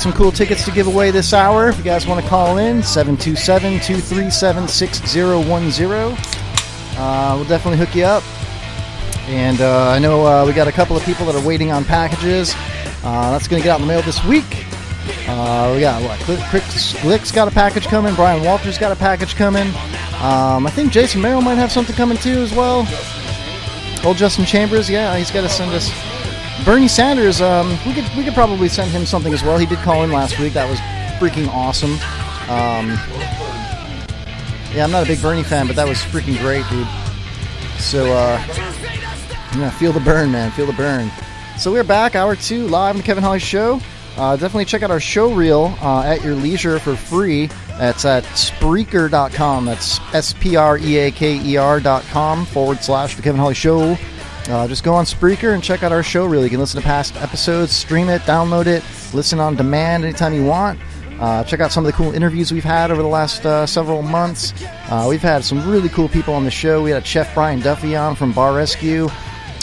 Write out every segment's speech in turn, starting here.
some cool tickets to give away this hour. If you guys want to call in, 727-237-6010. We'll definitely hook you up. And I know we got a couple of people that are waiting on packages. That's going to get out in the mail this week. We got, Glick's got a package coming. Brian Walters got a package coming. I think Jason Merrill might have something coming too as well. Old Justin Chambers, yeah, he's got to send us. Bernie Sanders, we could probably send him something as well. He did call in last week. That was freaking awesome. Yeah, I'm not a big Bernie fan, but that was freaking great, dude. So, yeah, feel the burn, man. Feel the burn. So we're back, hour 2, live on the Kevin Holly Show. Definitely check out our show reel at your leisure for free. That's at Spreaker.com. That's SPREAKER.com/The Kevin Holly Show. Just go on Spreaker and check out our show reel. You can listen to past episodes, stream it, download it, listen on demand anytime you want. Check out some of the cool interviews we've had over the last several months. We've had some really cool people on the show. We had Chef Brian Duffy on from Bar Rescue.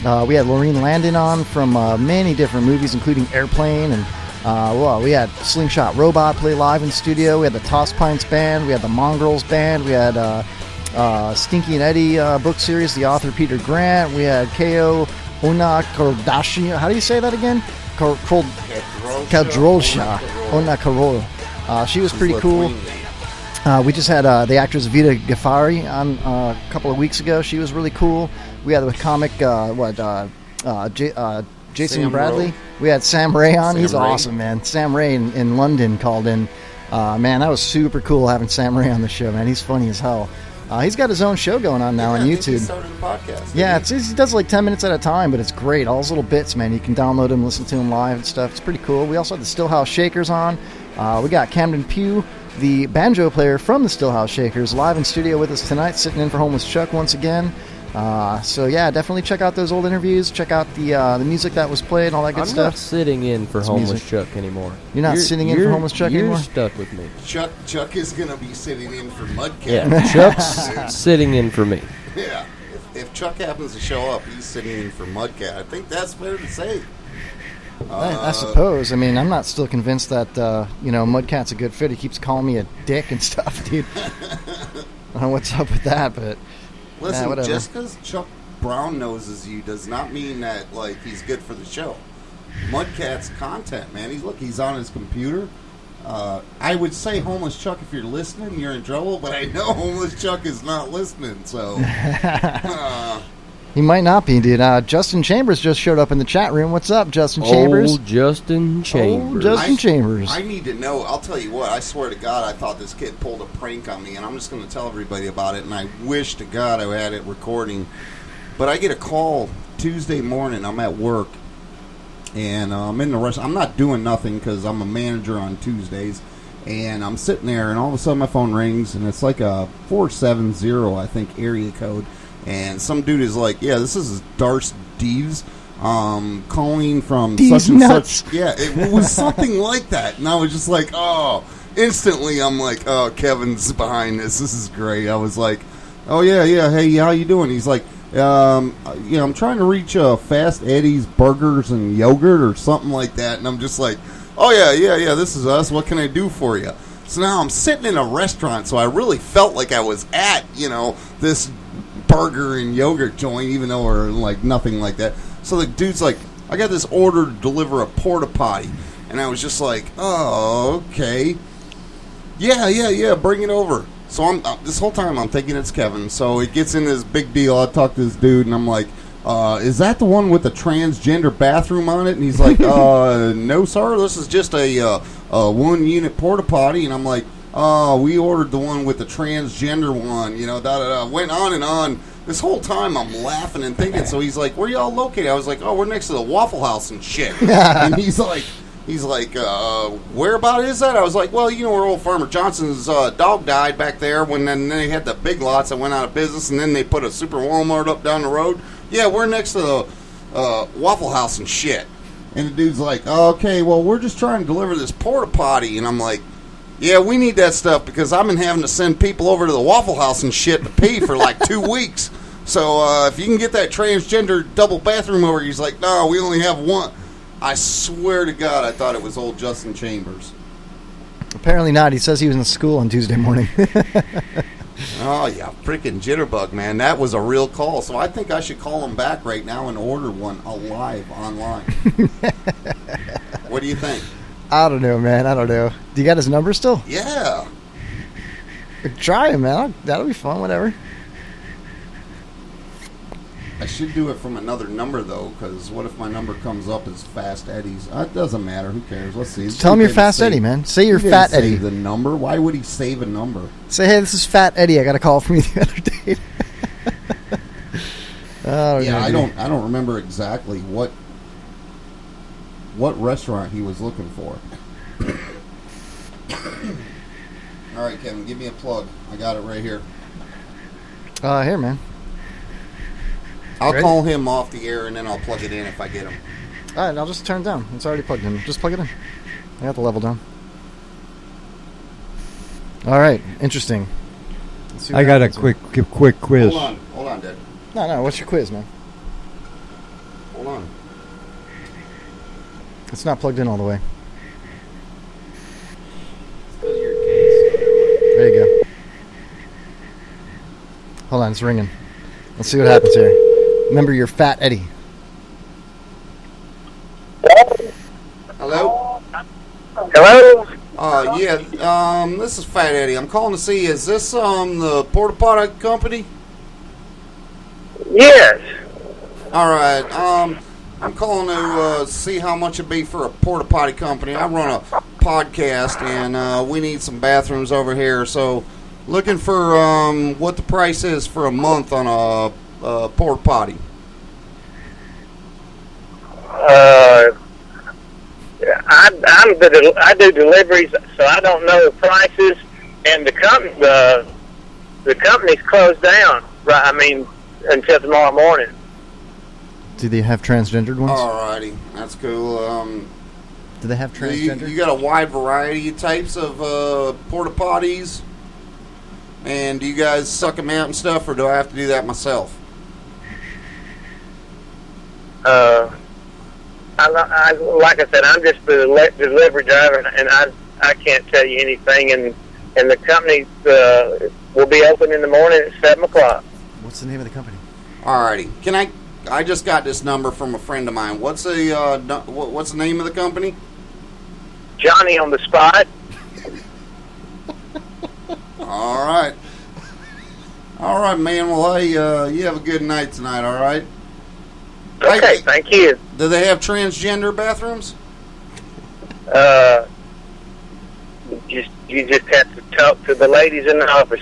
We had Laureen Landon on from many different movies, including Airplane. And we had Slingshot Robot play live in studio. We had the Tosspints band. We had the Mongrels band. We had Stinky and Eddie book series, the author Peter Grant. We had Ko Ona Kardashian. How do you say that again? Kadrolsha. Ona Karol. She was pretty cool. We just had the actress Vida Ghaffari on a couple of weeks ago. She was really cool. We had the comic, Jason Sam Bradley. Rowe. We had Sam Ray on. He's Ray. awesome, man. Sam Ray in London called in. Man, that was super cool having Sam Ray on the show, man. He's funny as hell. He's got his own show going on now on I think YouTube. he started a podcast. Yeah, he does like 10 minutes at a time, but it's great. All his little bits, man. You can download them, listen to them live and stuff. It's pretty cool. We also had the Stillhouse Shakers on. We got Camden Pugh, the banjo player from the Stillhouse Shakers, live in studio with us tonight, sitting in for Homeless Chuck once again. So yeah, definitely check out those old interviews. Check out the music that was played and all that good I'm stuff. not sitting in for It's Homeless music. Chuck anymore. You're not sitting in for Homeless Chuck anymore? You're stuck with me. Chuck is going to be sitting in for Mudcat. Yeah, Chuck's sitting in for me. Yeah. If Chuck happens to show up, he's sitting in for Mudcat. I think that's fair to say. I suppose. I mean, I'm not still convinced that Mudcat's a good fit. He keeps calling me a dick and stuff, dude. I don't know what's up with that, but Listen, whatever. just because Chuck Brown noses you does not mean that he's good for the show. Mudcat's content, man. He's on his computer. I would say Homeless Chuck, if you're listening, you're in trouble. But I know Homeless Chuck is not listening, so he might not be, dude. Justin Chambers just showed up in the chat room. What's up, Justin Chambers? Old Justin Chambers. Old Justin Chambers. I need to know. I'll tell you what. I swear to God, I thought this kid pulled a prank on me, and I'm just going to tell everybody about it. And I wish to God I had it recording. But I get a call Tuesday morning. I'm at work, and I'm in the restaurant. I'm not doing nothing because I'm a manager on Tuesdays. And I'm sitting there, and all of a sudden my phone rings, and it's like a 470, I think, area code. And some dude is like, yeah, this is Darce Deves calling from Deves such and nuts. such. Yeah, it was something like that. And I was just like, oh, instantly I'm like, oh, Kevin's behind this. This is great. I was like, oh, yeah, hey, how you doing? He's like, I'm trying to reach Fast Eddie's Burgers and Yogurt or something like that. And I'm just like, oh, yeah, this is us. What can I do for you? So now I'm sitting in a restaurant, so I really felt like I was at, this burger and yogurt joint, even though we're like nothing like that. So the dude's like, I got this order to deliver a porta-potti. And I was just like, oh, okay. Yeah, bring it over. So I'm this whole time I'm thinking it's Kevin. So it gets in this big deal. I talk to this dude, and I'm like, is that the one with the transgender bathroom on it? And he's like, no, sir. This is just a one-unit porta-potty. And I'm like, we ordered the one with the transgender one. Went on and on. This whole time I'm laughing and thinking. So he's like, where y'all located? I was like, oh, we're next to the Waffle House and shit. And he's like, where about is that? I was like, well, where old Farmer Johnson's dog died back there when then they had the Big Lots that went out of business, and then they put a Super Walmart up down the road. Yeah, we're next to the Waffle House and shit. And the dude's like, okay, well, we're just trying to deliver this porta-potty. And I'm like, yeah, we need that stuff because I've been having to send people over to the Waffle House and shit to pee for like 2 weeks. So if you can get that transgender double bathroom over, he's like, no, we only have one. I swear to God, I thought it was old Justin Chambers. Apparently not. He says he was in school on Tuesday morning. Oh, yeah, freaking jitterbug, man. That was a real call. So I think I should call him back right now and order one alive online. What do you think? I don't know, man. I don't know. Do you got his number still? Yeah. Try him, man. That'll be fun, whatever. I should do it from another number, though, because what if my number comes up as Fast Eddie's? It doesn't matter. Who cares? Let's see. Tell him you're Fast Eddie, man. Say you're Fat Eddie. Save the number. Why would he save a number? Say, hey, this is Fat Eddie. I got a call from you the other day. I don't remember exactly what restaurant he was looking for. All right, Kevin, give me a plug. I got it right here. Here, man. I'll Ready? call him off the air, and then I'll plug it in if I get him. All right, I'll just turn it down. It's already plugged in. Just plug it in. I got the level down. All right, interesting. Let's see what I got a happens here. quick quiz. Hold on, Dad. No, what's your quiz, man? Hold on. It's not plugged in all the way. There you go. Hold on, it's ringing. Let's see what happens here. Remember, you're Fat Eddie. Hello? Hello? This is Fat Eddie. I'm calling to see, is this the porta-potti company? Yes. All right. I'm calling to see how much it'd be for a porta-potti company. I run a podcast, and we need some bathrooms over here. So, looking for what the price is for a month on a porta-potti. I do deliveries, so I don't know the prices, and the company's closed down. Right? I mean, until tomorrow morning. Do they have transgendered ones? Alrighty, that's cool. Do they have transgender? You got a wide variety of types of porta potties, and do you guys suck them out and stuff, or do I have to do that myself? Like I said, I'm just the delivery driver, and I can't tell you anything. And the company will be open in the morning at 7 o'clock. What's the name of the company? Alrighty, I just got this number from a friend of mine. What's the name of the company? Johnny on the spot. All right, man. Well, hey, you have a good night tonight. All right. Okay, thank you. Do they have transgender bathrooms? You just have to talk to the ladies in the office.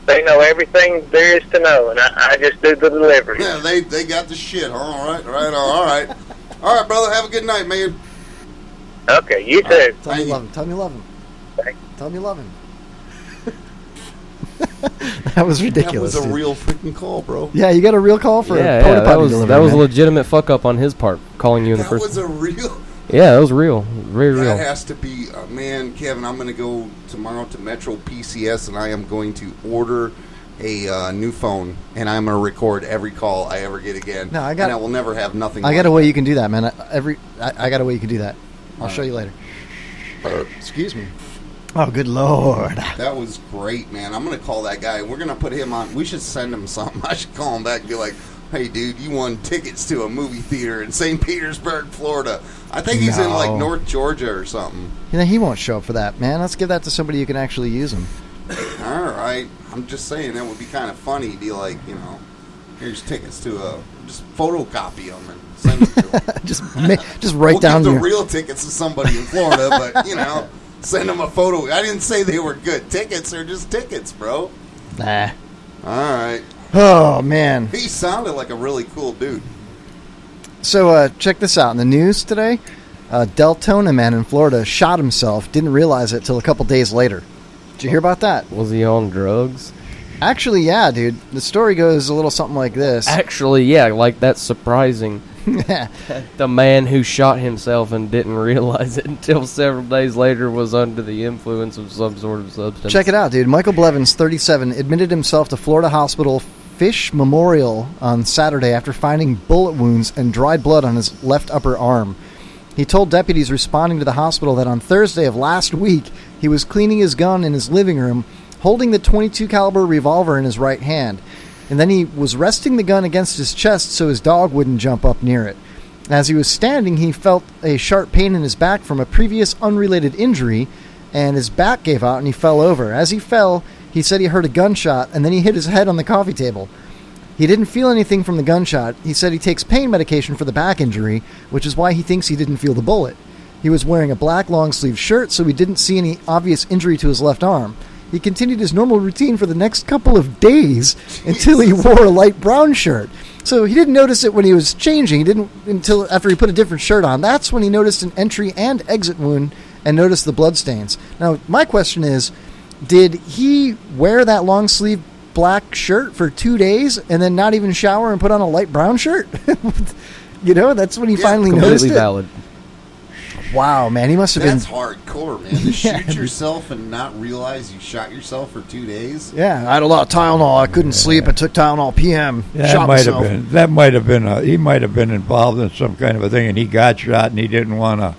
They know everything there is to know, and I just do the delivery. Yeah, they got the shit. All right. All right, brother. Have a good night, man. Okay, you too. Tell me you love him. Tell me you love him. Tell me you love him. That was ridiculous. That was a dude. real freaking call, bro. Yeah, you got a real call for a Yeah, porta potty delivery. that was a man. legitimate fuck up on his part, calling you in the That first. was a real. Yeah, that was real, very real. That has to be, man, Kevin. I'm going to go tomorrow to Metro PCS, and I am going to order a new phone, and I'm going to record every call I ever get again. No, and I will never have nothing. I got a way you can do that, man. I got a way you can do that. I'll show you later. Excuse me. Oh, good lord. That was great, man. I'm going to call that guy. We're going to put him on. We should send him something. I should call him back and be like, hey, dude, you won tickets to a movie theater in St. Petersburg, Florida. I think he's in, like, North Georgia or something. You know, he won't show up for that, man. Let's give that to somebody who can actually use them. All right. I'm just saying that would be kind of funny. Be like, here's tickets to just photocopy them and send them to him. just write we'll down give your... the real tickets to somebody in Florida, but, send them a photo. I didn't say they were good tickets. They're just tickets, bro. Nah. All right. Oh, man. He sounded like a really cool dude. So, check this out. In the news today, Deltona man in Florida shot himself. Didn't realize it till a couple days later. Did you hear about that? Was he on drugs? Actually, yeah, dude. The story goes a little something like this. Actually, yeah, like that's surprising. The man who shot himself and didn't realize it until several days later was under the influence of some sort of substance. Check it out, dude. Michael Blevins, 37, admitted himself to Florida hospital Fish Memorial on Saturday after finding bullet wounds and dried blood on his left upper arm. He told deputies responding to the hospital that on Thursday of last week, he was cleaning his gun in his living room, holding the .22 caliber revolver in his right hand. And then he was resting the gun against his chest so his dog wouldn't jump up near it. As he was standing, he felt a sharp pain in his back from a previous unrelated injury, and his back gave out and he fell over. As he fell, he said he heard a gunshot, and then he hit his head on the coffee table. He didn't feel anything from the gunshot. He said he takes pain medication for the back injury, which is why he thinks he didn't feel the bullet. He was wearing a black long-sleeve shirt, so he didn't see any obvious injury to his left arm. He continued his normal routine for the next couple of days until he wore a light brown shirt. So he didn't notice it when he was changing. He didn't until after he put a different shirt on. That's when he noticed an entry and exit wound and noticed the bloodstains. Now, my question is, did he wear that long-sleeve black shirt for 2 days and then not even shower and put on a light brown shirt? That's when he finally noticed it. Completely valid. Wow, man, he must have That's been... hardcore, man. To shoot yourself and not realize you shot yourself for 2 days? Yeah, I had a lot of Tylenol. I couldn't sleep. I took Tylenol PM. Shot myself. That might have been. He might have been involved in some kind of a thing, and he got shot, and he didn't want to.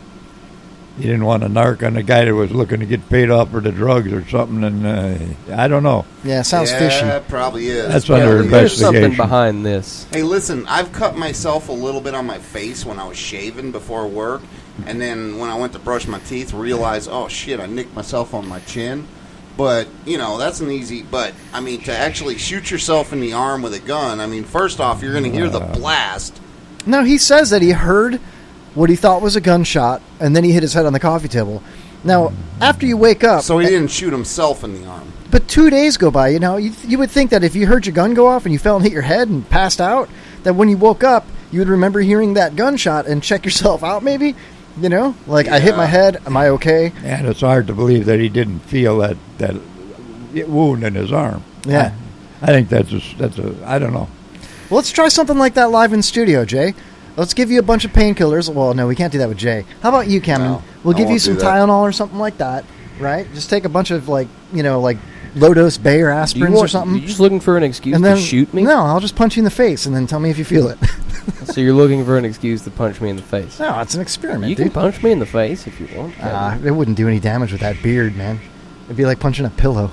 He didn't want to narc on the guy that was looking to get paid off for the drugs or something, and I don't know. Yeah, sounds fishy. Yeah, probably is. That's under There's investigation. something behind this. Hey, listen, I've cut myself a little bit on my face when I was shaving before work, and then when I went to brush my teeth, realized, oh, shit, I nicked myself on my chin. But, that's an easy... But, I mean, to actually shoot yourself in the arm with a gun, I mean, first off, you're going to hear the blast. No, he says that he heard what he thought was a gunshot, and then he hit his head on the coffee table. Now, after you wake up... So he didn't shoot himself in the arm. But 2 days go by, you would think that if you heard your gun go off and you fell and hit your head and passed out, that when you woke up, you would remember hearing that gunshot and check yourself out, maybe? I hit my head, am I okay? And it's hard to believe that he didn't feel that wound in his arm. Yeah. I think that's I don't know. Well, let's try something like that live in studio, Jay. Let's give you a bunch of painkillers. Well, no, we can't do that with Jay. How about you, Camden? No, we'll I give you won't some do that. Tylenol or something like that, right? Just take a bunch of, low-dose Bay or aspirins or something. You're just looking for an excuse and then, to shoot me? No, I'll just punch you in the face and then tell me if you feel it. So you're looking for an excuse to punch me in the face? No, it's an experiment, You dude. can punch me in the face if you want. It wouldn't do any damage with that beard, man. It'd be like punching a pillow,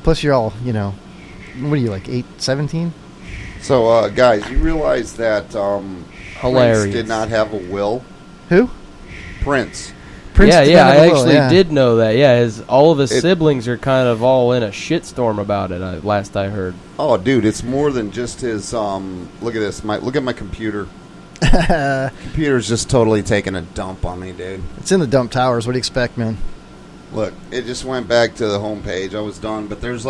Plus, you're all, what are you, 8, 17? So, guys, you realize that Hilarious. Prince did not have a will? Who? Prince. Prince yeah, did yeah, not I have a will, actually yeah. did know that. Yeah, all of his siblings are kind of all in a shitstorm about it. Last I heard. Oh, dude, it's more than just his. Look at this. Look at my computer. Computer's just totally taking a dump on me, dude. It's in the dump towers. What do you expect, man? Look, it just went back to the homepage. I was done, but there's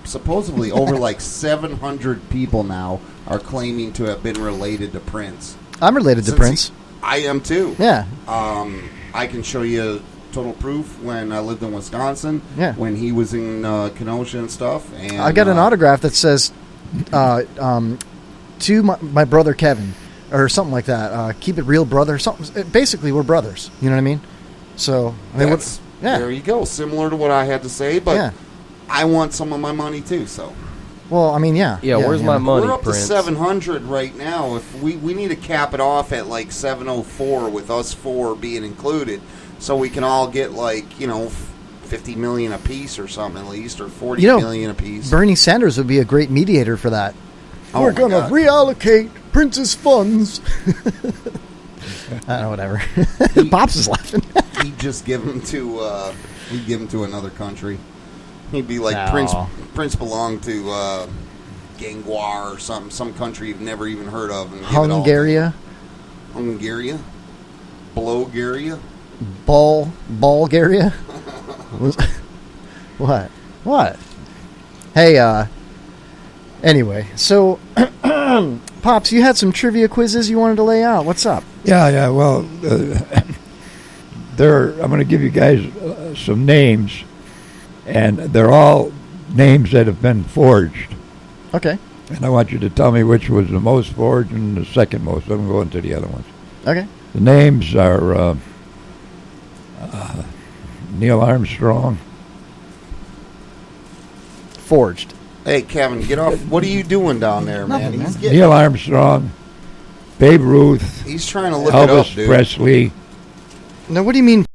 supposedly over 700 people now are claiming to have been related to Prince. I'm related to Prince. I am too. Yeah. I can show you total proof when I lived in Wisconsin. Yeah. When he was in Kenosha and stuff. And I got an autograph that says, to my brother Kevin, or something like that. Keep it real, brother. Something. Basically, we're brothers. You know what I mean? So, there you go. Similar to what I had to say, but I want some of my money too. So, well, I mean, yeah. Where's my money, we're up Prince? to 700 right now. If we need to cap it off at 704 with us 4 being included, so we can all get 50 million a piece or something at least, or 40 million a piece. Bernie Sanders would be a great mediator for that. We're going to reallocate Prince's funds. I don't know, whatever. Pops is laughing. He'd just give them to another country. He'd be like, No. Prince belonged to Gangwar or some country you've never even heard of. And give it all Hungaria. to Hungaria? Bulgaria? Bulgaria? What? Hey, anyway, so, Pops, you had some trivia quizzes you wanted to lay out. What's up? Yeah. Well, I'm going to give you guys some names, and they're all names that have been forged. Okay. And I want you to tell me which was the most forged and the second most. I'm going to the other ones. Okay. The names are Uh-huh. Neil Armstrong, Forged. Hey, Kevin, get off. What are you doing down there, man? Nothing, He's man. getting. Neil Armstrong, Babe Ruth, He's trying to look it up, Elvis dude. Presley. Now, what do you mean